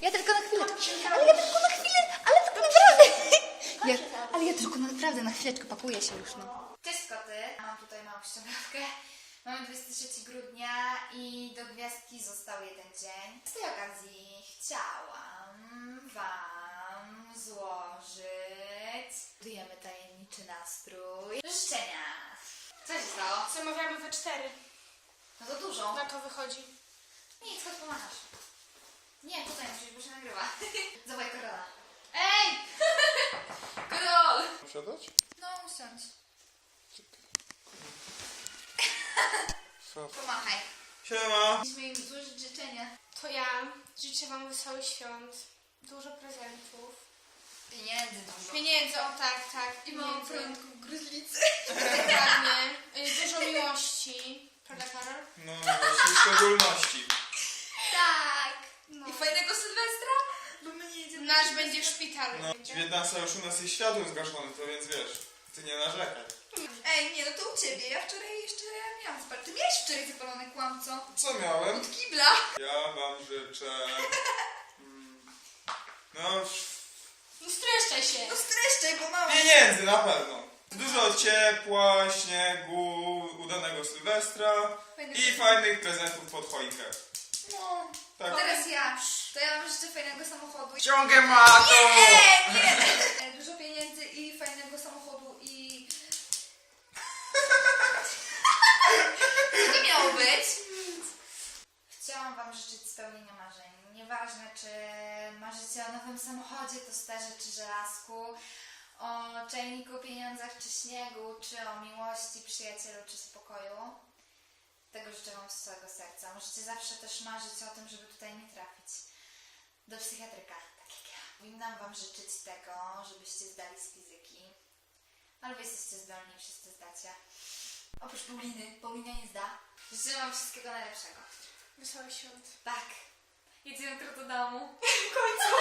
Ja tylko na chwilę. Ale ja tylko na chwilę, ale tylko naprawdę. Ale ja tylko naprawdę na chwileczkę pakuję się już, no. Cześć koty. Mam tutaj małą ściągawkę. Mamy 23 grudnia i do gwiazdki został jeden dzień. Z tej okazji chciałam Wam złożyć. Budujemy tajemniczy nastrój. Życzenia. Co się stało? Zamawiamy we 4. No to dużo. Na to wychodzi. Nic, chodź pomachasz. Nie, tutaj musisz, bo się nagrywa. Zobacz Karola. Ej! Karol! Usiadać? No, usiądź. Co? Pomachaj. Siema! Musimy im złożyć życzenia. To ja życzę wam wesołych świąt, dużo prezentów, Pieniędzy dużo. pieniędzy, o tak, I małą pieniędzy. prądką gruźlicy. Dokładnie. Dużo miłości. Prawda, Karol? No właśnie, w szczególności. Tak. No. I fajnego Sylwestra? Bo my nie jedziemy. Nasz będzie w szpitalu. No, 19 już u nas jest światło zgaszone, to więc wiesz, ty nie narzekaj. Ej, nie, no to u ciebie. Ja wczoraj jeszcze miałam zapalone. Ty miałeś wczoraj zapalone, kłamco. Co miałem? Od kibla. Ja wam życzę... No, No streszczaj się. No streszczaj, bo mama. pieniędzy na pewno. Dużo ciepła, śniegu, udanego Sylwestra i fajnych prezentów pod choinkę. No. Tak. Teraz ja. To ja wam życzę fajnego samochodu. Ciągiem mato! Nie! Dużo pieniędzy i fajnego samochodu i... Co to miało być? Chciałam wam życzyć spełnienia marzeń. Nieważne, czy marzycie o nowym samochodzie, tosterze czy żelazku, o czajniku, pieniądzach czy śniegu, czy o miłości, przyjacielu czy spokoju. Tego życzę wam z całego serca. Możecie zawsze też marzyć o tym, żeby tutaj nie trafić do psychiatryka, tak jak ja. Powinnam wam życzyć tego, żebyście zdali z fizyki. Ale wy jesteście zdolni, wszyscy zdacie. Oprócz Pauliny. Paulina nie zda. Życzę wam wszystkiego najlepszego. Wesołych świąt. Tak. Jedziemy jutro do domu. W końcu.